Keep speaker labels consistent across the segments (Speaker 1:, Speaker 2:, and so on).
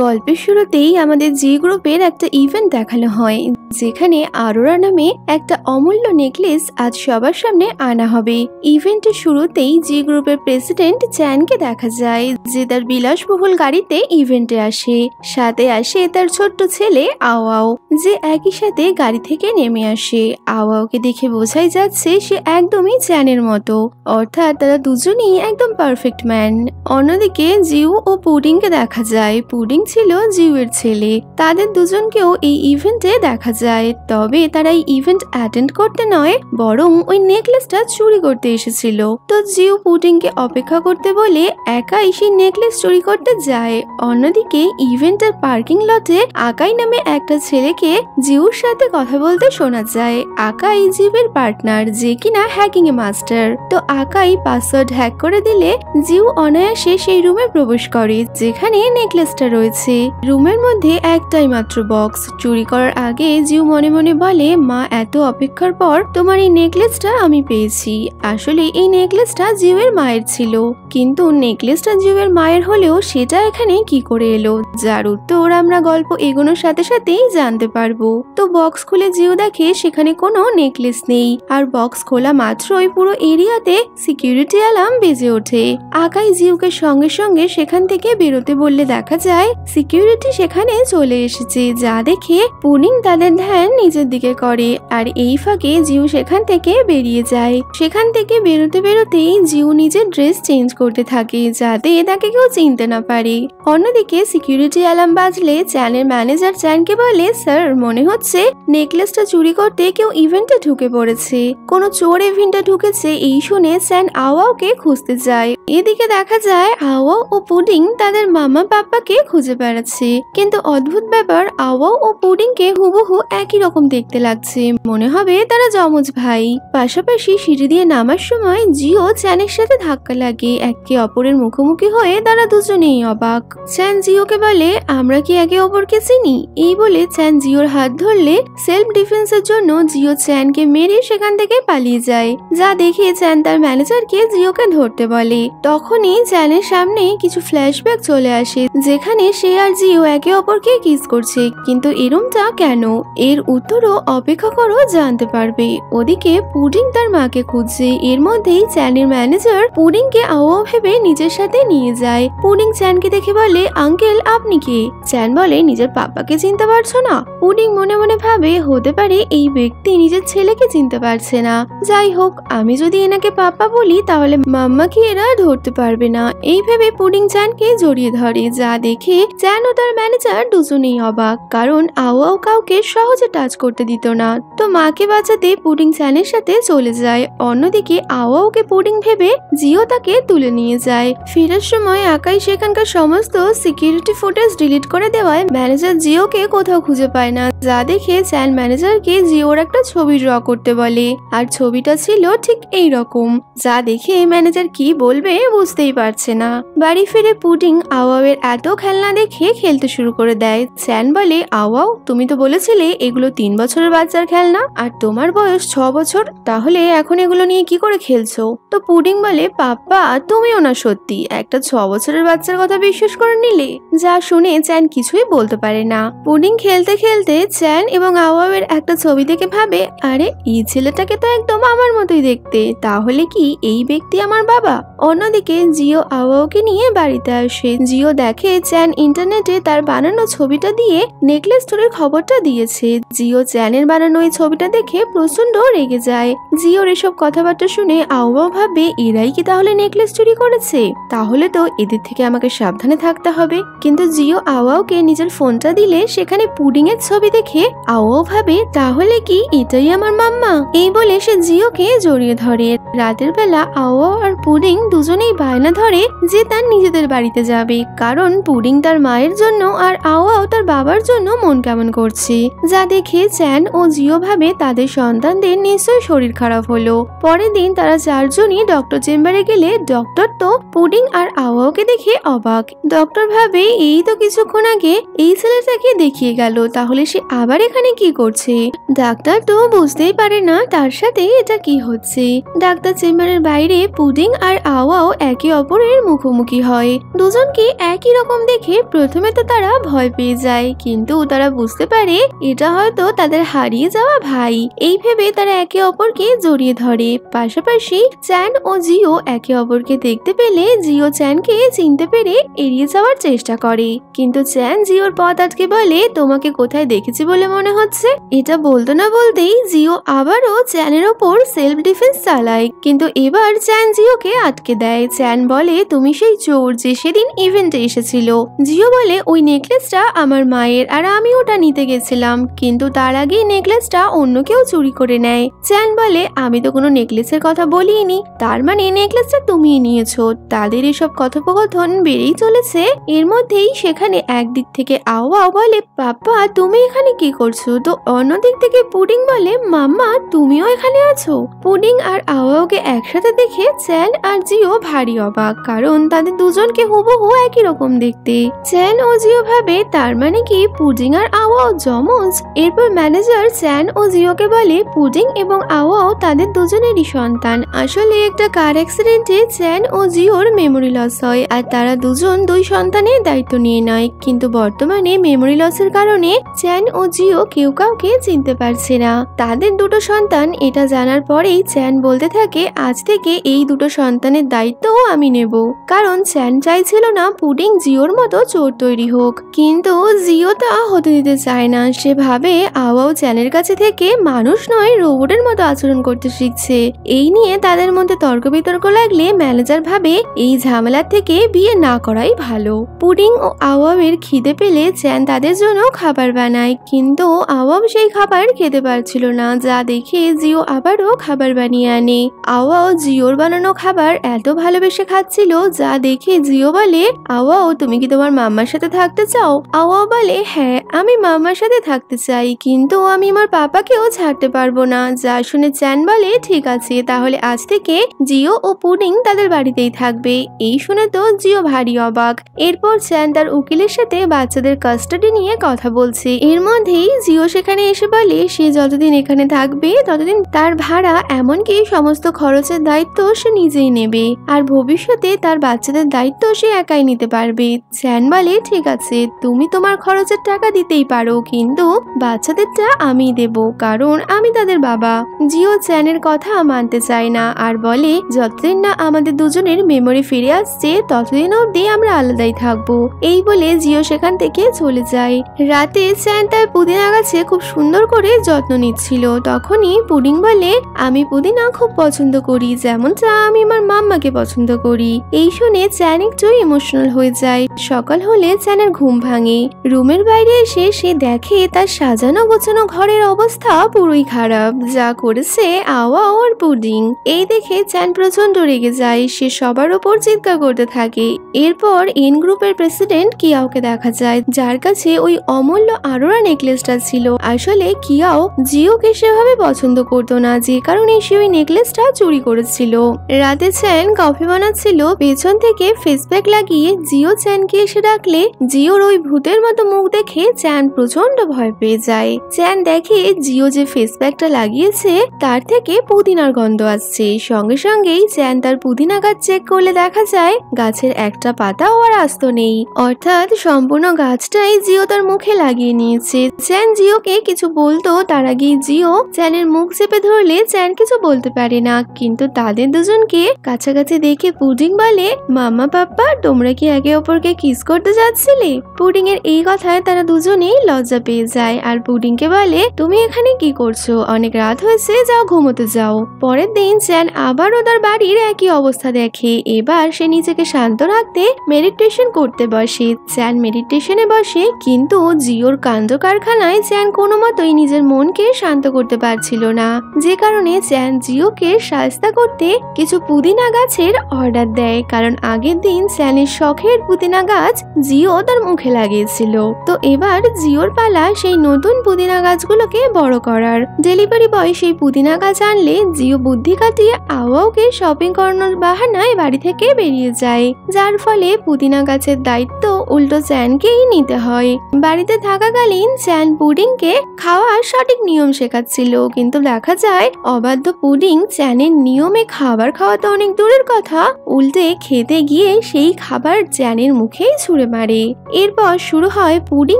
Speaker 1: গল্পের শুরুতেই আমাদের জি গ্রুপের একটা ইভেন্ট দেখানো হয়, যেখানে আরোরা নামে একটা অমূল্য নেকলেস আজ সবার সামনে আনা হবে। ইভেন্টের শুরুতেই জি গ্রুপের প্রেসিডেন্ট চ্যানকে দেখা যায়, যে তার বিলাসবহুল গাড়িতে ইভেন্টে আসে। সাথে আসে তার ছোট্ট ছেলে আওয়াও, যে একই সাথে গাড়ি থেকে নেমে আসে। আওয়াওকে দেখে বোঝাই যাচ্ছে সে একদমই চ্যানের মতো, অর্থাৎ তারা দুজনেই একদম পারফেক্ট ম্যান। অন্যদিকে জিউ ও পুডিংকে দেখা যায়। পুডিং ছিল জিউয়ের ছেলে। তাদের দুজনকেও এই ইভেন্টে দেখা যায়, তবে তারা এই ইভেন্ট অ্যাটেন্ড করতে নয়, বরং ওই নেকলেসটা চুরি করতে এসেছিল। তো জিউ পুডিংকে অপেক্ষা করতে বলে একাই সেই নেকলেস চুরি করতে যায়। অন্যদিকে ইভেন্টের পার্কিং লটে আকাই নামে একটা ছেলেকে জিউর সাথে কথা বলতে শোনা যায়। আকাই জিউয়ের পার্টনার, যে কিনা হ্যাকিং এ মাস্টার। তো আকাই পাসওয়ার্ড হ্যাক করে দিলে জিউ অনায়াসে সেই রুমে প্রবেশ করে যেখানে নেকলেসটা রয়েছে। রুমের মধ্যে একটাই মাত্র বক্স। চুরি করার আগে জিউ মনে মনে বলে, মা, এত অপেক্ষার পর তোমার এই নেকলেসটা আমি পেয়েছি। আসলে এই নেকলেসটা জিউয়ের মায়ের ছিল, কিন্তু নেকলেসটা জিউয়ের মায়ের হলেও সেটা এখানে কি করে এলো, যার উত্তর আমরা গল্প এগোনোর সাথে সাথেই জানতে পারবো। তো বক্স খুলে জিউ দেখে সেখানে কোনো নেকলেস নেই, আর বক্স খোলা মাত্রই পুরো এরিয়াতে সিকিউরিটি অ্যালার্ম বেজে ওঠে। আকাই জিউকে সঙ্গে সঙ্গে সেখান থেকে বেরোতে বললে দেখা যায় সিকিউরিটি সেখানে চলে এসেছে, যা দেখে পুডিং তাদের ধ্যান নিজের দিকে করে। আর এই ফাঁকে জিউ সেখান থেকে বেরিয়ে যায়। সেখান থেকে বেরোতে বেরোতেই জিউ নিজের ড্রেস চেঞ্জ করতে থাকে, যাতে তাকে কেউ চিনতে না পারে। অন্যদিকে সিকিউরিটি অ্যালার্ম বাজলে চ্যানের ম্যানেজার চ্যানকে বলে, স্যার, মনে হচ্ছে নেকলেসটা চুরি করতে কেউ ইভেন্টে ঢুকে পড়েছে। কোনো চোর ইভেন্টে ঢুকেছে। এই শুনে চ্যান আওয়াওকে খুঁজতে যায়। এদিকে দেখা যায় আওয়াও ও পুডিং তাদের মামা পাপ্পাকে খুঁজে বেড়াচ্ছে, কিন্তু অদ্ভুত ব্যাপার, আওয়াও ও পুডিংকে হুবহু একই রকম দেখতে লাগছে। মনে হবে তারা যমজ ভাই। পাশাপাশি সিঁড়ি দিয়ে নামার সময় জিও চ্যানের সাথে ধাক্কা লাগে। একে অপরের মুখোমুখি হয়ে তারা দুজনেই অবাক। চ্যান জিওকে বলে, আমরা কি একে অপরকে চিনি? এই বলে চ্যান জিওর হাত ধরলে সেলফ ডিফেন্সের জন্য জিও চ্যানকে মেরে সেখান থেকে পালিয়ে যায়, যা দেখে চ্যান তার ম্যানেজারকে জিওকে ধরতে বলে। তখনই চ্যানের সামনে কিছু ফ্ল্যাশব্যাক চলে আসে, যেখানে সে আর জিও একে অপরকে কিস করছে। কিন্তু এরমটা কেন, এর উত্তরও অপেক্ষা করো, জানতে পারবে। ওদিকে পুডিং তার মাকে খুঁজছে। এর মধ্যেই চ্যানের ম্যানেজার পুডিংকে আওয়াও ভেবে নিজের সাথে নিয়ে যায়। পুডিং চ্যানকে দেখে বলে, আঙ্কেল, আপনি কে? চ্যান বলে, নিজের পাপ্পাকে চিনতে পারছো না? পুডিং মনে মনে ভাবে, হতে পারে এই ব্যক্তি নিজের ছেলেকে চিনতে পারছে না। যাই হোক, আমি যদি এনাকে পাপ্পা বলি তাহলে মাম্মাকে এরা ধরতে পারবে না। এই ভেবে পুডিং চ্যানকে জড়িয়ে ধরে, যা দেখে চ্যান ও তার ম্যানেজার দুজনেই অবাক, কারণ আওয়াও কাউকে সহজে টাচ করতে দিত না। তো মাকে বাঁচাতে পুডিং চ্যানের সাথে চলে যায়। অন্যদিকে আওয়াওকে পুডিং ভেবে জিও তাকে তুলে নিয়ে যায়। ফেরার সময় আকাই সেখানকার সমস্ত সিকিউরিটি ফুটেজ ডিলিট করে দেওয়ায় ম্যানেজার জিওকে কোথাও খুঁজে পায় না, যা দেখে চ্যান ম্যানেজারকে জিওর একটা ছবি ড্র করতে বলে। আর ছবিটা ছিল ঠিক এই রকম, যা দেখে ম্যানেজার কি বলবে বুঝতেই পারছে না। বাড়ি ফিরে পুডিং আওয়াওয়ের এত খেলনা দেখে খেলতে শুরু করে দেয়। চ্যান বলে, আওয়াও, তুমি তো বলেছিলে এগুলো 3 বছরের বাচ্চার খেলনা, আর তোমার বয়স 6 বছর, তাহলে এখন এগুলো নিয়ে কি করে খেলছো? তো পুডিং বলে, পাপ্পা, তুমিও না সত্যি একটা 6 বছরের বাচ্চার কথা বিশ্বাস করে নিলে? যা শুনে চ্যান কিছুই বলতে পারে না। পুডিং খেলতে খেলতে চ্যান এবং আওয়াওয়ের একটা ছবি দেখে ভাবে, আরে এই ছেলেটাকে তো একদম আমার মতোই দেখতে, তাহলে কি এই ব্যক্তি আমার বাবা? অন্যদিকে জিও আওয়াওকে নিয়ে বাড়িতে আসে। জিও দেখে চ্যান ইন্টারনেটে তার বানানো ছবিটা দিয়ে নেকলেস চুরির খবরটা দিয়েছে। জিও চ্যানের বানানো এই ছবিটা দেখে প্রচন্ড রেগে যায়। জিওর এসব কথাবার্তা শুনে আওয়াও ভাবে, এরাই কি তাহলে নেকলেস চুরি করেছে? তাহলে তো এদের থেকে আমাকে সাবধানে থাকতে হবে। কিন্তু জিও আওয়াওকে নিজের ফোনটা দিলে সেখানে পুডিং এর ছবি দেখে আওয়াও ভাবে, তাহলে কি এটাই আমার মাম্মা? এই বলে সে জিওকে জড়িয়ে ধরে। রাতের বেলা আওয়াও আর পুডিং দুজনেই বায়না ধরে যে তার নিজেদের বাড়িতে যাবে, কারণ পুডিং তার মায়ের জন্য আর আওয়াও তার বাবার জন্য মন কেমন করছে, যা দেখে চ্যান ও জিও ভাবে তাদের সন্তানদের নিশ্চয়ই শরীর খারাপ হলো। পরের দিন তারা চারজনই ডক্টর চেম্বারে গেলে ডক্টর তো পুডিং আর আওয়াওকে দেখে অবাক। ডক্টর ভাবে, এই তো কিছুক্ষণ আগে এই ছেলেটাকে দেখিয়ে গেল, তাহলে সে আবার এখানে কি করছে? ডাক্তার তো বুঝতেই পারে না তার সাথে এটা কি হচ্ছে। ডাক্তার চেম্বারের বাইরে পুডিং আর আওয়াও একে অপরের মুখোমুখি হয়। দুজনকে একই রকম দেখে দেখে প্রথমে তো তারা ভয় পেয়ে যায়, কিন্তু তারা বুঝতে পারে এটা হয়তো তাদের হারিয়ে যাওয়া ভাই। এই ভেবে তারা একে অপরকে জড়িয়ে ধরে। পাশাপাশি চ্যান ও জিও একে অপরকে দেখতে পেলে জিও চ্যানকে চিনতে পেরে এড়িয়ে যাওয়ার চেষ্টা করে, কিন্তু চ্যান জিওর পথ আটকে বলে, তোমাকে কোথায় দেখেছি বলে মনে হচ্ছে? এটা বলতো না বলতেই জিও আবারও চ্যানের ওপর সেলফ ডিফেন্স চালায়, কিন্তু এবার চ্যান জিওকে আটকে দেয়। চ্যান বলে, তুমি সেই চোর যে সেদিন ইভেন্টে এসেছিল। জিও বলে, ওই নেকলেসটা আমার মায়ের আর আমি ওটা নিতে গেছিলাম, কিন্তু তার আগেই নেকলেসটা অন্য কেউ চুরি করে নেয়। চ্যান বলে, আমি তো কোনো নেকলেসের কথা বলিনি, তার মানে নেকলেসটা তুমিই নিয়েছো। তাদের এসব কথোপকথন বেড়েই চলেছে। এর মধ্যেই সেখানে একদিক থেকে আওয়া বলে, পাপা তুমি এখানে কি করছো? তো অন্যদিক থেকে পুডিং বলে, মাম্মা তুমিও এখানে আছো? পুডিং আর আওয়াওকে একসাথে দেখে চ্যান আর জিও ভারী অবাক, কারণ তাদের দুজনকে হুবহু একই রকম দেখতে। চ্যান ও জিও ভাবে তার মানে কি পুডিং আর আওয়াও যমজ? এরপর ম্যানেজার চ্যান ও জিওকে বলে, পুডিং এবং আওয়াও তাদের দুজনেরই সন্তান। আসলে একটা কার অ্যাক্সিডেন্টে চ্যান ও জিওর মেমোরি লস হয়, আর তারা দুজন দুই সন্তানের দায়িত্ব নিয়ে নেয়। কিন্তু বর্তমানে মেমোরি লসের কারণে চ্যান ও জিও কেউ কাউকে চিনতে পারছে না। তাদের দুটো সন্তান এটা জানার পরেই চ্যান বলতে থাকে, আজ থেকে এই দুটো সন্তানের দায়িত্বও আমি নেব, কারণ চ্যান চাইছিল না পুডিং জিওর মতো চোর তৈরি হোক, কিন্তু জিও তা হতে দিতে চায় না। সে ভাবে আওয়াও চ্যানের কাছে থেকে মানুষ নয় রোবটের মতো আচরণ করতে শিখছে। এই নিয়ে তাদের মধ্যে তর্ক বিতর্ক লাগলে ম্যানেজার ভাবে এই ঝামেলার থেকে বিয়ে না করাই ভালো। পুডিং ও আওয়াওয়ের খিদে পেলে চ্যান তাদের জন্য খাবার বানায়, কিন্তু আওয়াও সেই খাবার খেতে পারছিল না, যা দেখে জিও আবারও খাবার বানিয়ে আনে। আওয়াও জিওর বানানো খাবার এত ভালোবেসে খাচ্ছিল, যা দেখে জিও বলে, আওয়াও তুমি কি তোমার মাম্মার সাথে থাকতে চাও? আওয়াও বলে, হ্যাঁ আমি মাম্মার সাথে থাকতে চাই, কিন্তু আমি আমার পাপাকেও ছাড়তে পারবো না। যা শুনে চ্যান বলে, ঠিক আছে তাহলে আজ থেকে জিও ও পুডিং তাদের বাড়িতেই থাকবে। এই শুনে তো জিও ভারী অবাক। এরপর চ্যান তার উকিলের সাথে বাচ্চাদের কাস্টাডি নিয়ে কথা বলছে। এর মধ্যেই জিও সেখানে এসে বলে, সে যতদিন এখানে থাকবে ততদিন তার ভাড়া এমনকি সমস্ত খরচের দায়িত্ব সে নিজেই নেবে, আর ভবিষ্যতে তার বাচ্চাদের দায়িত্ব সে একাই নিতে পারবে। চ্যান বলে, ঠিক আছে তুমি তোমার খরচের টাকা দিতেই পারো, কিন্তু বাচ্চাদেরটা আমি দেব, কারণ আমি তাদের বাবা। জিও চ্যানের কথা মানতে চায় না আর বলে, যতদিন না আমাদের দুজনের মেমোরি ফিরে আসছে ততদিন অবধি আমরা আলাদাই থাকবো। এই বলে জিও সেখান থেকে চলে যায়। রাতে চ্যান তার পুদিনা গাছে খুব সুন্দর করে যত্ন নিচ্ছিল। তখনই পুডিং বলে, আমি পুদিনা খুব পছন্দ করি, যেমনটা আমি আমার মাম্মাকে পছন্দ করি। এই শুনে চ্যান একটু ইমোশনাল হয়ে যায়। সকাল হলে চ্যানের ঘুম ভাঙে। রুমের বাইরে এসে সে দেখে তার সাজানো গোছানো ঘরের অবস্থা পুরোই খারাপ, যা করেছে আওয়া আর পুডিং। এই দেখে চ্যান প্রচন্ড রেগে যায়। সে সবার ওপর চিৎকার করতে থাকে। এরপর এন গ্রুপের প্রেসিডেন্ট কিয়াওকে দেখা যায়, যার কাছে ওই অমূল্য আরোরা নেকলেসটা ছিল। আসলে কিয়াও জিওকে সেভাবে পছন্দ করতো না, যে কারণে সে ওই নেকলেসটা চুরি করেছিল। রাতে চ্যান কফি বানাচ্ছিল, পেছন থেকে ফেস প্যাক লাগিয়ে জিও চ্যানকে এসে ডাকলে জিওর ওই ভূতের মতো মুখ দেখে চ্যান প্রচন্ড ভয় পেয়ে যায়। চ্যান দেখে জিও যে ফেস প্যাকটা লাগিয়েছে তার থেকে পুদিনার গন্ধ আসছে। সঙ্গে সঙ্গেই চ্যান তার পুদিনা গাছ চেক করলে দেখা যায় গাছের একটা পাতাও আর আস্ত নেই, অর্থাৎ সম্পূর্ণ গাছটাই জিও তার মুখে লাগিয়ে নিয়েছে। চ্যান জিওকে কিছু বলতো, তার আগেই জিও চ্যানের মুখ চেপে ধরলে চ্যান কিছু বলতে পারে না। কিন্তু তাদের দুজনকে কাছাকাছি দেখে পুডিং বলে, মাম্মা পাপ্পা তোমরা কি একে অপরকে কিস করতে যাচ্ছিলে? পুডিং এর এই কথায় তারা দুজনেই লজ্জা পেয়ে যায় আর পুডিংকে বলে, তুমি এখানে কি করছো? অনেক রাত হয়েছে, যাও ঘুমোতে যাও। পরের দিন চ্যান আবারও তার বাড়ির একই অবস্থা দেখে। এবার সে নিজেকে শান্ত রাখতে মেডিটেশন করতে বসে। চ্যান মেডিটেশনে বসে, কিন্তু জিওর কাণ্ড কারখানায় চ্যান কোনো মতোই নিজের মনকে শান্ত করতে পারছিল না, যে কারণে চ্যান জিওকে শায়েস্তা করতে কিছু পুদিনা গাছের অর্ডার দেয়, কারণ আগের দিন চ্যানের শখের পুদিনা গাছ জিও তার মুখে লাগিয়েছিল। তো এবার জিওর পালা সেই নতুন পুদিনা গাছগুলোকে বড় করার। ডেলিভারি বয় সেই পুদিনা গাছ আনলে জিও বুদ্ধি কাটিয়ে আওয়াওকে শপিং করানোর বাহানায় বাড়ি থেকে বেরিয়ে যায়, যার ফলে পুদিনা গাছের দায়িত্ব উল্টো চ্যানকেই নিতে হয়। বাড়িতে থাকাকালীন চ্যান পুডিংকে খাওয়ার সঠিক নিয়ম শেখাচ্ছিল, কিন্তু দেখা যায় অবাধ্য পুডিং চ্যানের নিয়মে খাবার খাওয়া তো অনেক দূরের কথা, উল্টে খেতে গিয়ে সেই খাবার চ্যানের মুখেই ছুঁড়ে মারে। এরপর শুরু হয় পুডিং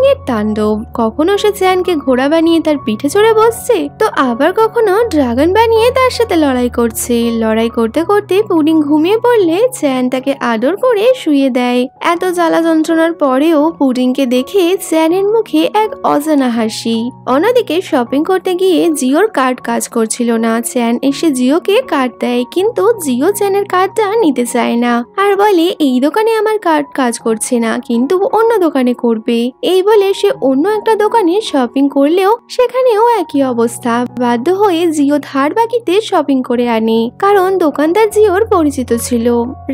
Speaker 1: এর তাণ্ডব। কখনো সে চ্যানকে ঘোড়া বানিয়ে তার পিঠে চড়ে বসছে, তো আবার কখনো ড্রাগন বানিয়ে তার সাথে লড়াই করছে। লড়াই করতে করতে পুডিং ঘুমিয়ে পড়লে চ্যান তাকে আদর করে শুয়ে দেয়। এত জ্বালা যন্ত্রণার পরেও পুডিংকে দেখে চ্যানের মুখে এক অজানা হাসি। অন্যদিকে শপিং করতে গিয়ে জিওর কার্ড কাজ করছিল না। চ্যান এসে জিওকে কার্ড দেয়, কিন্তু জিও চ্যানের কার্ডটা নিতে চায় না আর বলে এই দোকানে আমার কার্ড কাজ করছে না, কিন্তু অন্য দোকানে করবে। এই বলে সে অন্য একটা দোকানে শপিং করলেও সেখানেও একই অবস্থা। বাধ্য হয়ে জিও ধার বাকিতে শপিং করে আনে, কারণ দোকানদার জিওর পরিচিত ছিল।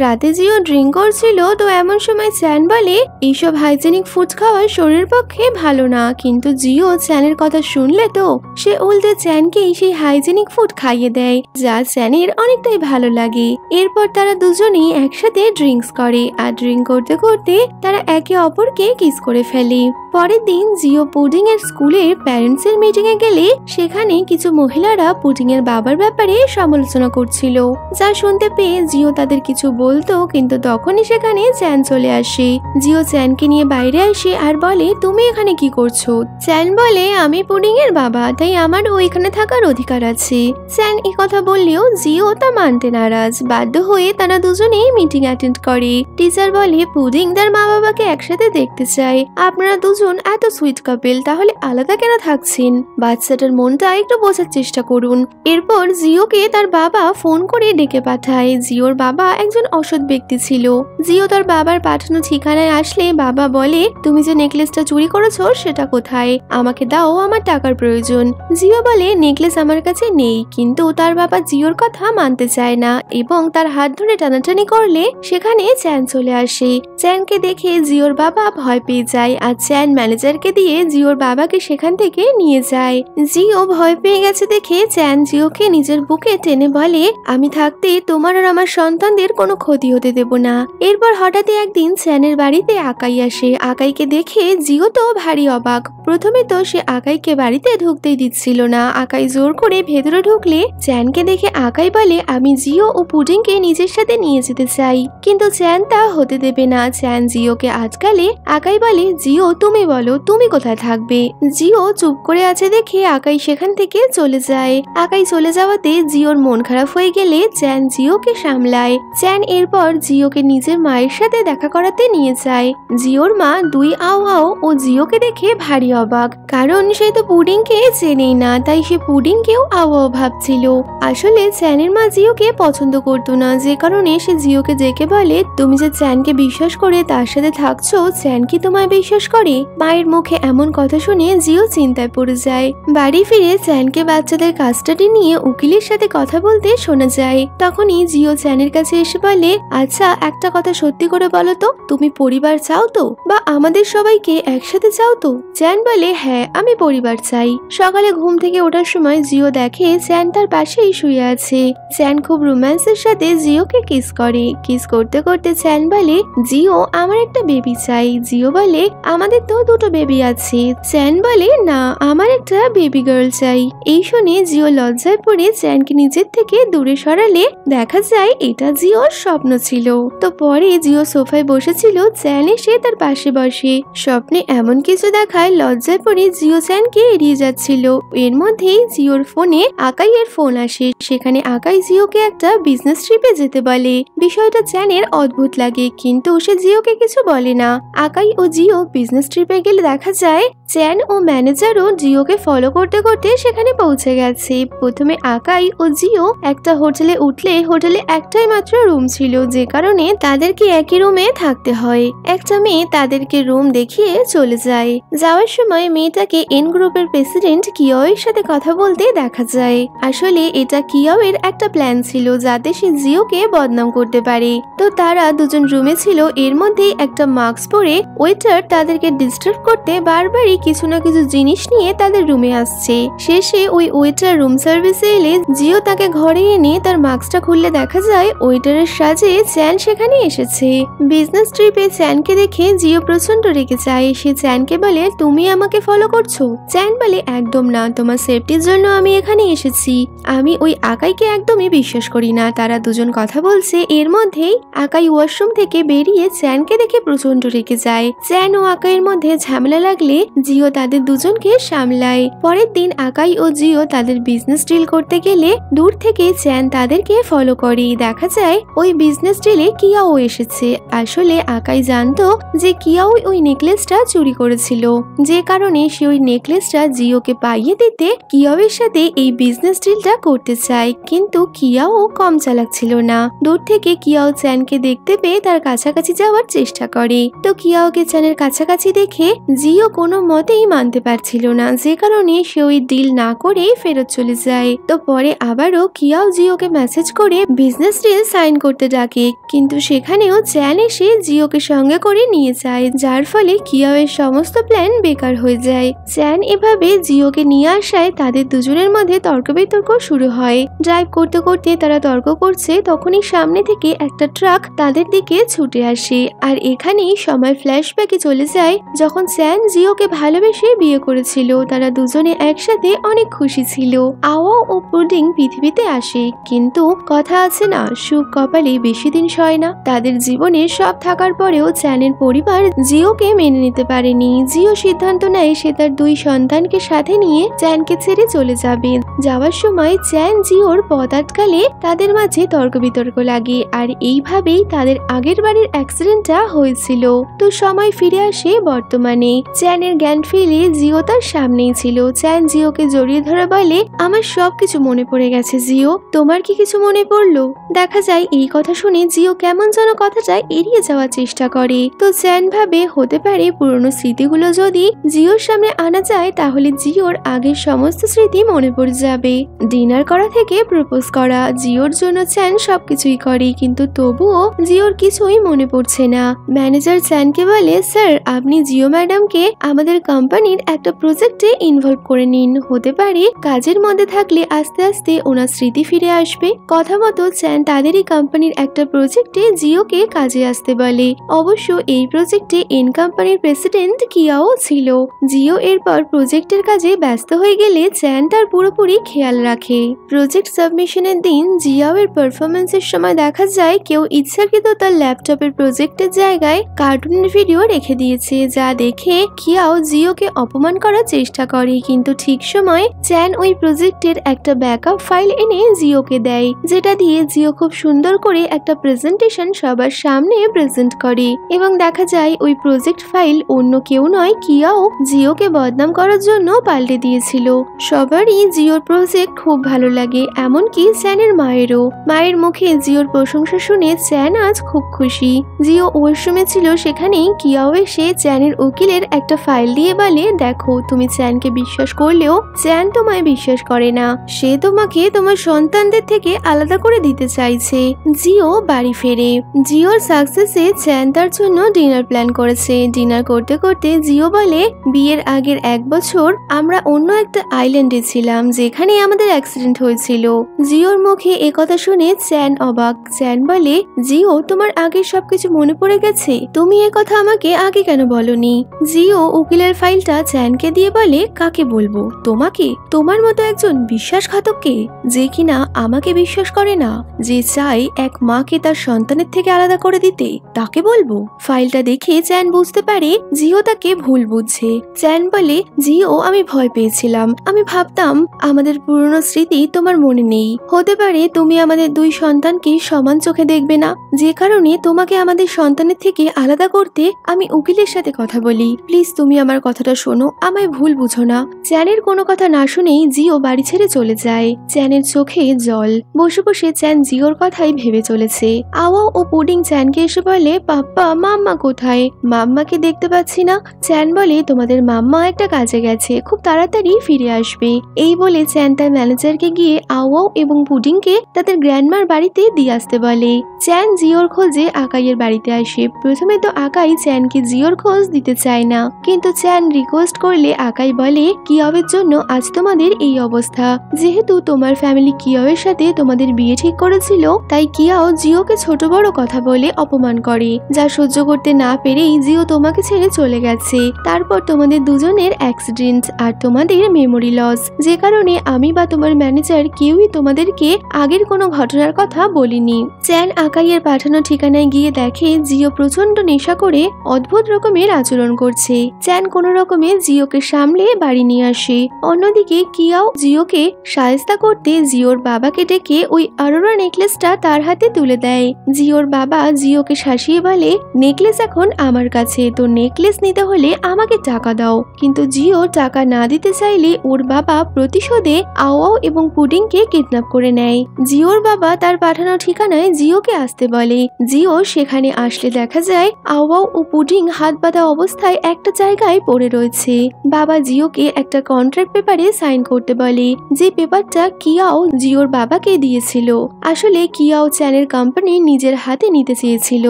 Speaker 1: রাতে জিও ড্রিঙ্ক করছিল, তো এমন সময় চ্যান বলে এইসব হাইজেনিক ফুড খাওয়া শরীরের পক্ষে ভালো না। কিন্তু জিও চ্যানের কথা শুনলে তো সে উল্টে চ্যানকে সেই হাইজেনিক ফুড খাইয়ে দেয়, যা চ্যানের অনেকটাই ভালো লাগে। এরপর তারা দুজনেই একসাথে ড্রিঙ্কস করে, আর ড্রিঙ্ক করতে করতে তারা একে অপরকে কিস করে ফেলে। পরের দিন জিও পুডিং এর স্কুলের প্যারেন্টস এর মিটিং এ গেলে সেখানে কিছু মহিলারা পুডিং এর বাবার ব্যাপারে সমালোচনা করছিল, যা শুনতে পেয়ে জিও তাদের কিছু বলতো, কিন্তু তখনই সেখানে চ্যান চলে আসে। জিও চ্যানকে নিয়ে বাইরে আসে আর বলে তুমি এখানে কি করছো? চ্যান বলে আমি পুডিং এর বাবা, তাই আমার ওইখানে থাকার অধিকার আছে। চ্যান এই কথা বললেও জিও তা মানতে নারাজ। বাধ্য হয়ে তারা দুজনেই মিটিং অ্যাটেন্ড করে। টিচার বলে পুডিং তার মা বাবাকে একসাথে দেখতে চায়, আপনারা দুজন এত সুইট কাপল, তাহলে আলাদা কেন থাকছেন? বাচ্চাটার মনটা একটু বোঝার চেষ্টা করুন। এরপর জিওকে তার বাবা ফোন করে ডেকে পাঠায়। জিওর বাবা একজন অসৎ ব্যক্তি ছিল। জিও তার বাবার পাঠানো ঠিকানায় আসলে বাবা বলে তুমি যে নেকলেসটা চুরি করেছো সেটা কোথায়? আমাকে দাও, আমার টাকার প্রয়োজন। জিও বলে নেকলেস আমার কাছে নেই, কিন্তু তার বাবা জিওর কথা মানতে চায় না এবং তার হাত ধরে টানাটানি করলে সেখানে চ্যান চলে আসে। চ্যানকে দেখে জিওর বাবা ভয় পেয়ে যায়, আর চ্যান ম্যানেজারকে দিয়ে জিওর বাবাকে সেখান থেকে নিয়ে যায়। জিও ভয় পেয়ে গেছে দেখে চ্যান জিওকে নিজের বুকে টেনে বলে আমি থাকতে তোমার আর আমার সন্তানদের কোনো ক্ষতি হতে দেব না। এরপর হঠাৎই একদিন চ্যানের বাড়িতে আকাই আসে। আকাইকে দেখে জিও তো ভারী অবাক। প্রথমে তো সে আকাইকে বাড়িতে ঢুকতেই দিচ্ছিল না। আকাই জোর করে ভেতরে ঢুকলে চ্যানকে দেখে আকাই বলে আমি জিও ও পুডিংকে নিজের সাথে নিয়ে যেতে চাই, কিন্তু চ্যান তা হতে দেবে না। চ্যান জিওকে আজকালে আকাই বলে জিও তুমি বলো তুমি কোথায় থাকবে? জিও চুপ করে আছে দেখে আকাই সেখান থেকে চলে যায়। আকাই চলে যাওয়াতে জিওর মন খারাপ হয়ে গেলে চ্যান জিওকে সামলায়। চ্যান এরপর জিওকে নিজের মায়ের সাথে দেখা করাতে নিয়ে যায়। জিওর মা দুই আও আও ও জিওকে দেখে ভারী অবাক, কারণ সে তো পুডিংকে চেনেই না, তাই সে পুডিংকেও আও আও ভাবছিল। আসলে চ্যানের মা জিওকে পছন্দ করতো না, যে কারণে সে জিওকে ডেকে বলে তুমি যে চ্যানকে বিশ্বাস করে তার সাথে থাকছো, চ্যান কি তোমায় বিশ্বাস করে? মায়ের মুখে এমন কথা শুনে জিও চিন্তায় পড়ে যায়। বাড়ি ফিরে চ্যানকে বাচ্চাদের কাস্টাডি নিয়ে উকিলের সাথে কথা বলতে শোনা যায়। তখনই জিও চ্যানের কাছে এসে বলে আচ্ছা একটা কথা সত্যি করে বলো তো, তুমি পরিবার চাও তো, বা আমাদের সবাইকে একসাথে চাও তো? চ্যান বলে হ্যাঁ আমি পরিবার চাই। সকালে ঘুম থেকে ওঠার সময় জিও দেখে চ্যান তার পাশেই শুয়ে আছে। চ্যান খুব রোম্যান্সের সাথে জিওকে কিস করে। কিস করতে করতে চ্যান বলে জিও আমার একটা বেবি চাই। জিও বলে আমাদের তো দুটো বেবি আছে। চ্যান বলে না আমার একটা বেবি গার্ল চাই। এই শুনে জিও লজ্জায় পড়ে চ্যানকে নিজের থেকে দূরে সরালে দেখা যায় এটা জিওর স্বপ্ন ছিল। তো পরে জিও সোফায় বসেছিল, চ্যান এসে তার পাশে বসে। স্বপ্নে এমন কিছু দেখায় লজ্জায় পড়ে জিও চ্যানকে এড়িয়ে যাচ্ছিল। এর মধ্যেই জিওর ফোনে আকাইয়ের ফোন আসে। সেখানে আকাই জিওকে একটা বিজনেস ট্রিপে যেতে বলে। বিষয়টা চ্যানের অদ্ভুত লাগে, কিন্তু সে জিওকে কিছু বলে না। আকাই ও জিও বিজনেস ট্রিপে গেলে দেখা যায় চ্যান ও ম্যানেজারও জিওকে ফলো করতে করতে সেখানে পৌঁছে গেছে। প্রথমে আকাই ও জিও একটা হোটেলে উঠলে হোটেলে একটাই মাত্র রুম ছিল, যে কারণে তাদেরকে একই রুমে থাকতে হয়। একটা মেয়ে তাদেরকে রুম দেখিয়ে চলে যায়। যাওয়ার সময় মেয়েটাকে এন গ্রুপের প্রেসিডেন্ট কিয়াওয়ের সাথে কথা বলতে দেখা যায়। আসলে এটা কিয়াওয়ের একটা প্ল্যান ছিল, যাতে সে জিওকে বদনাম করতে পারে। তো তারা দুজন রুমে ছিল। এর মধ্যেই একটা মাস্ক পরে ওয়েটার তাদেরকে ডিস্টার্ব করতে বারবারই কিছু না কিছু জিনিস নিয়ে তাদের রুমে আসছে। শেষে ওই ওয়েটার রুম সার্ভিসে এলে জিও তাকে ঘরে এনে তার মাস্কটা খুললে দেখা যায় ওয়েটারের সাজে চ্যান সেখানে এসেছে। বিজনেস ট্রিপে চ্যানকে দেখে জিও প্রচন্ড রেগে যায়। সে চ্যানকে বলে তুমি আমাকে ফলো করছো? চ্যান বলে একদম না, তোমার সেফটির জন্য আমি এখানে এসেছি। আমি ওই আকাইকে একদমই বিশ্বাস করি না। তারা দুজন কথা বলছে। এর মধ্যেই আকাই ওয়াশরুম থেকে বেরিয়ে চ্যানকে দেখে প্রচন্ড রেগে যায়। চ্যান ও আকাইয়ের মধ্যে ঝামেলা লাগলে জিও তাদের দুজনকে সামলায়। পরের দিন আকাই ও জিও তাদের বিজনেস ডিল করতে গেলে দূর থেকে চ্যান তাদেরকে ফলো করে। দেখা যায় ওই বিজনেস ডিলে কিয়াও এসেছে। আসলে আকাই জানতো যে কিয়াও ওই নেকলেসটা চুরি করেছিল, যে কারণে সে ওই নেকলেসটা জিওকে পাইয়ে দিতে কিয়াওয়ের সাথে এই বিজনেস ডিলটা করতে চায়। কিন্তু কিয়াও কম চালাক ছিল না। দূর থেকে কিয়াও চ্যানকে দেখতে পেয়ে তার কাছাকাছি যাওয়ার চেষ্টা করে। তো কিয়াওকে চ্যানের কাছাকাছি দেখে জিও কোনো মতেই মানতে পারছিল না, যে কারণে সে ওই ডিল না করে ফেরত চলে যায়। তো পরে আবারও কিয়াও জিওকে মেসেজ করে বিজনেস ডিল সাইন করতে ডাকে, কিন্তু সেখানেও চ্যান এসে জিওকে সঙ্গে করে নিয়ে যায়, যার ফলে কিয়াওয়ের সমস্ত প্ল্যান বেকার হয়ে যায়। চ্যান এভাবে জিওকে নিয়ে আসায় তাদের দুজনের মধ্যে তর্ক বিতর্ক শুরু হয়। ড্রাইভ করতে করতে তারা তর্ক করছে, তখনই সামনে থেকে একটা ট্রাক তাদের দিকে ছুটে আসে। আর এখানেই সময় ফ্ল্যাশব্যাকে চলে যায় যখন চ্যান জিওকে ভালোবেসে বিয়ে করেছিল। তারা দুজনে একসাথে অনেক খুশি ছিল। আওয়া ও পুডিং পৃথিবীতে আসে, কিন্তু কথা আছে না, সুখ কপালে বেশি দিন সয় না। তাদের জীবনে সব থাকার পরেও চ্যানের পরিবার জিওকে মেনে নিতে পারেনি। জিও সিদ্ধান্ত নেয় সে তার দুই সন্তানকে সাথে নিয়ে চ্যানকে ছেড়ে চলে যাবে। যাওয়ার সময় চ্যান জিওর পথ আটকালে তাদের মাঝে তর্ক বিতর্ক লাগে। আর এইভাবেই তাদের আগের বাড়ির অ্যাক্সিডেন্টটা হয়েছিল। তো সময় ফিরে আসে বর্তমানে। চ্যানের জ্ঞান ফিরে জিও তার সামনেই ছিল। চ্যান জিওকে জড়িয়ে ধরে বলে, আমার সবকিছু মনে পড়ে গেছে জিও, তোমার কি কিছু মনে পড়লো? দেখা যায় এই কথা শুনে জিও কেমন যেন কথাটা এড়িয়ে যাওয়ার চেষ্টা করে। তো চ্যান ভাবে হতে পারে পুরনো স্মৃতিগুলো যদি জিওর সামনে আনা যায় তাহলে জিওর আগের সমস্ত স্মৃতি মনে পড়ে যাবে। ডিনার করা থেকে প্রপোজ করা, জিওর জন্য চ্যান সবকিছুই করে, কিন্তু তবুও জিওর কিছুই মনে পড়ছে না। ম্যানেজার চ্যানকে বলে, স্যার আপনি জিও ম্যাডামকে আমাদের কোম্পানির একটা প্রজেক্টে ইনভলভ করে নিন, হতে পারে কাজের মধ্যে থাকলে আস্তে আস্তে ওনার স্মৃতি ফিরে আসবে। কথা মতো চ্যান তাদেরই কোম্পানির একটা প্রজেক্টে জিওকে কাজে আসতে বলে। অবশ্য এই প্রজেক্টে এন কোম্পানির প্রেসিডেন্ট কিয়াও ছিল। জিও এরপর প্রজেক্টের কাজে ব্যস্ত হয়ে গেলে চ্যান তার পুরোপুরি খেয়াল রাখে। প্রজেক্ট সাবমিশনের দিন জিয়াওয়ের পারফরমেন্সের সময় দেখা যায় কেউ ইচ্ছাকৃত তার ল্যাপটপের প্রজেক্টের জায়গায় কার্টুনের ভিডিও রেখে দিয়েছে, যা দেখে কিয়াও জিওকে অপমান করার চেষ্টা করে। কিন্তু ঠিক সময় চ্যান ওই প্রজেক্টের একটা ব্যাকআপ ফাইল এনে জিওকে দেয়, যেটা দিয়ে জিও খুব সুন্দর করে একটা প্রেজেন্টেশন সবার সামনে প্রেজেন্ট করে। এবং দেখা যায় ওই প্রজেক্ট ফাইল অন্য কেউ নয়, কিয়াও জিওকে বদনাম করার জন্য পাল্টে দিয়েছিল। সবারই জিওর প্রজেক্ট খুব ভালো লাগে, এমনকি চ্যানের মায়েরও। মায়ের মুখে জিওর প্রশংসা শুনে চ্যান আজ খুব খুশি। জিও ওয়াশরুমে ছিল, সেখানেই কিয়াও এসে চ্যানের উকিলের একটা ফাইল দিয়ে বলে, দেখো তুমি চ্যানকে বিশ্বাস করলেও চ্যান তোমায় বিশ্বাস করে না, সে তোমাকে তোমার সন্তানদের থেকে আলাদা করে দিতে চাইছে। জিও বাড়ি ফেরে। জিওর সাকসেসে চ্যান তার জন্য ডিনার প্ল্যান করেছে। ডিনার করতে করতে জিও বলে, বিয়ের আগের 1 বছর আমরা অন্য একটা আইল্যান্ডে ছিলাম যেখানে আমাদের অ্যাক্সিডেন্ট হয়েছিল। জিওর মুখে একথা শুনে চ্যান অবাক। চ্যান বলে, জিও তোমার আগে সবকিছু মনে পড়ে গেছে, তুমি একথা আমাকে আগে কেন বলনি? জিও উকিলের ফাইলটা চ্যানকে দিয়ে বলে, কাকে বলবো? তোমাকে? তোমার মতো একজন বিশ্বাসঘাতককে, যে কিনা আমাকে বিশ্বাস করে না, যে চাই এক মাকে তার সন্তানের থেকে আলাদা করে দিতে, তাকে বলবো? ফাইলটা দেখে চ্যান বুঝতে পারে জিও তাকে ভুল বুঝছে। চ্যান বলে, জিও আমি ভয় পেয়েছিলাম, আমি ভাবতাম আমাদের পুরনো স্মৃতি তোমার মনে নেই, হতে পারে তুমি আমাদের 2 সন্তানকে সমান চোখে দেখবে না, যে কারণে তোমাকে আমাদের সন্তানের থেকে আলাদা করতে আমি উকিলের সাথে কথা বলি, প্লিজ তুমি আমার কথাটা শোনো, আমায় ভুল বুঝো না। চ্যানের কোনো কথা না শুনেই জিও বাড়ি ছেড়ে চলে যায়। চ্যানের চোখে জল। বসে বসে চ্যান জিওর কথাই ভেবে চলেছে। আওয়া ও পুডিং চ্যানকে এসে বলে, পাপ্পা মাম্মা কোথায়? মাম্মাকে দেখতে পাচ্ছি না। চ্যান বলে, তোমাদের মাম্মা একটা কাজে গেছে, খুব তাড়াতাড়ি ফিরে আসবে। এই বলে চ্যান তার ম্যানেজারকে গিয়ে আওয়া এবং পুডিংকে তাদের গ্র্যান্ডমার বাড়িতে দিয়ে আসতে বলে। চ্যান জিওর খোঁজে আকাইয়ের বাড়িতে আসে। প্রথমে তো আকাই চ্যানকে জিওর খোঁজ দিতে চায় না, কিন্তু চ্যান রিকোয়েস্ট করলে আকাই বলে, কিয়াওয়ের জন্য আজ তোমাদের এই অবস্থা। যেহেতু তোমার ফ্যামিলি কিয়াওয়ের সাথে তোমাদের বিয়ে ঠিক করেছিল, তাই কিয়াও জিওকে ছোট বড় কথা বলে অপমান করে, যা সহ্য করতে না পেরেই জিও তোমাকে ছেড়ে চলে গেছে। তারপর তোমাদের দুজনের অ্যাক্সিডেন্ট আর তোমাদের মেমোরি লস, যে কারণে আমি বা তোমার ম্যানেজার কেউই তোমাদেরকে আগের কোনো ঘটনার কথা বলিনি। চ্যান আকাইয়ের পাঠানো ঠিকানায় গিয়ে দেখে জিও প্রচন্ড নেশা করে অদ্ভুত রকমের আচরণ করছে। চ্যান কোনো রকমে জিওকে সামলে বাড়ি নিয়ে আসে। অন্যদিকে কিয়াও জিওকে শায়েস্তা করতে জিওর বাবাকে ডেকে ওই অরোরা নেকলেসটা তার হাতে তুলে দেয়। জিওর বাবা জিওকে শাসিয়ে বলে, নেকলেস এখন আমার কাছে, তো নেকলেস নিতে হলে আমাকে টাকা দাও। কিন্তু জিও টাকা না দিতে চাইলে ওর বাবা প্রতিশোধে আওয়াও এবং পুডিংকে কিডন্যাপ করে নেয়। জিওর বাবা তার পাঠানো ঠিকানায় জিওকে আসতে বলে। জিও সেখানে আসলে দেখা যায় আওয়াও ও পুডিং হাত বাঁধা অবস্থায় একটা জায়গায় পড়ে রয়েছে। বাবা জিওকে একটা কন্ট্রাক্ট পেপারে সাইন করতে বলে, যে পেপারটা কিয়াও জিওর বাবাকে দিয়েছিল। আসলে কিয়াও চ্যানের কোম্পানি নিজের হাতে নিতে চেয়েছিল।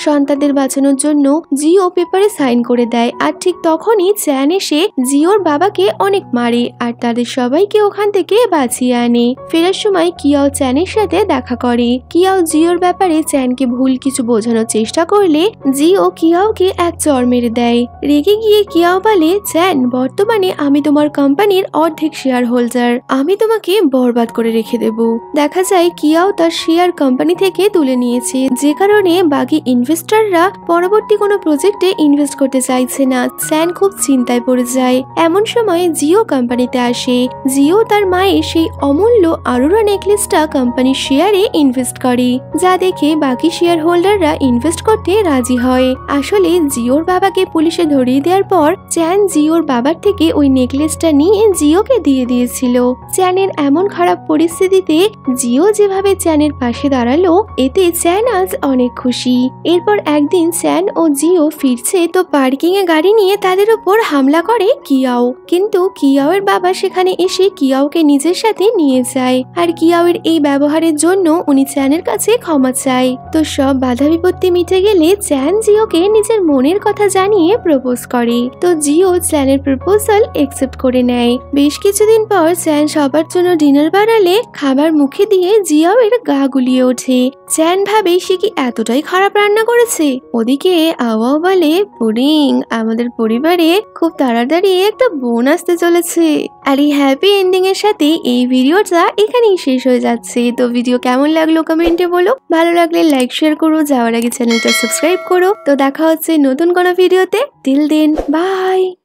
Speaker 1: সন্তানদের বাঁচানোর জন্য জিও পেপারে সাইন করে দেয়। আর ঠিক তখনই চ্যান এসে জিওর বাবাকে অনেক মারে আর তাদের সবাইকে ওখান থেকে বাঁচিয়ে আনে। ফেরার সময় কিয়াও চ্যানের সাথে দেখা করে। কিয়াও জিওর ব্যাপারে চ্যানকে ভুল কিছু বোঝানোর চেষ্টা করলে জিও কিয়াওকে এক চড় মেরে দেয়। রেগে গিয়ে কিয়াও বলে, চ্যান, বর্তমানে আমি তোমার কোম্পানির অর্ধেক শেয়ার হোল্ডার, আমি তোমাকে বরবাদ করে রেখে দেব। দেখা যায় কিয়াও তার শেয়ার কোম্পানি থেকে তুলে নিয়েছে, যে কারণে বাকি ইনভেস্টররা পরবর্তী কোনো প্রজেক্টে ইনভেস্ট করতে চাইছে না। চ্যান খুব চিন্তায় পড়ে যায়। এমন সময় জিও কোম্পানিতে আসে। জিও তার মায়ের সেই অমূল্য অরোরা নেকলেসটা কোম্পানির শেয়ারে ইনভেস্ট করে, যা দেখে বাকি শেয়ার হোল্ডাররা ইনভেস্ট করতে রাজি হয়। আসলে জিওর বাবাকে পুলিশে ধরিয়ে দেওয়ার পর চ্যান জিওর বাবার থেকে ওই নেকলেসটা নিয়ে জিওকে দিয়ে দিয়েছিল। চ্যানের এমন খারাপ পরিস্থিতিতে জিও যেভাবে চ্যানের পাশে দাঁড়ালো, এতে চ্যান আজ অনেক খুশি। এরপর একদিন চ্যান ও জিও ফিরছে, তো পার্কিং এ গাড়ি নিয়ে তাদের উপর হামলা করে কিয়াও। কিন্তু কিয়াওয়ের বাবা সেখানে এসে কিয়াওকে নিজের সাথে নিয়ে যায়। আর কিয়াওয়ের এই ব্যবহারের জন্য উনি চ্যানের কাছে ক্ষমা চায়। তো সব বাধা বিপত্তি মিটে গেলে চ্যান জিওকে নিজের মনের কথা জানিয়ে প্রপোজ করে। তো জিও চ্যানের প্রপোজাল একসেপ্ট করে নেয়। বেশ কিছুদিন পর চ্যান সবার জন্য ডিনার বানালে খাবার মুখে দিয়ে জিয়াওয়ের গা গুলিয়ে ওঠে। চ্যান ভাবে সে কি এতটাই খারাপ রান্না করেছে। ওদিকে আওয়াও বলে, পুডিং, আমাদের পরিবারে খুব তাড়াতাড়ি একটা বোন আসতে চলেছে। আর এই হ্যাপি এন্ডিং এর সাথে এই ভিডিওটা এখানেই শেষ হয়ে যাচ্ছে। তো ভিডিও কেমন লাগলো কমেন্টে বলো। ভালো লাগলে লাইক শেয়ার করো, যাওয়ার আগে চ্যানেলটা সাবস্ক্রাইব করো। তো দেখা হচ্ছে নতুন কোনো ভিডিওতে। Till then, by.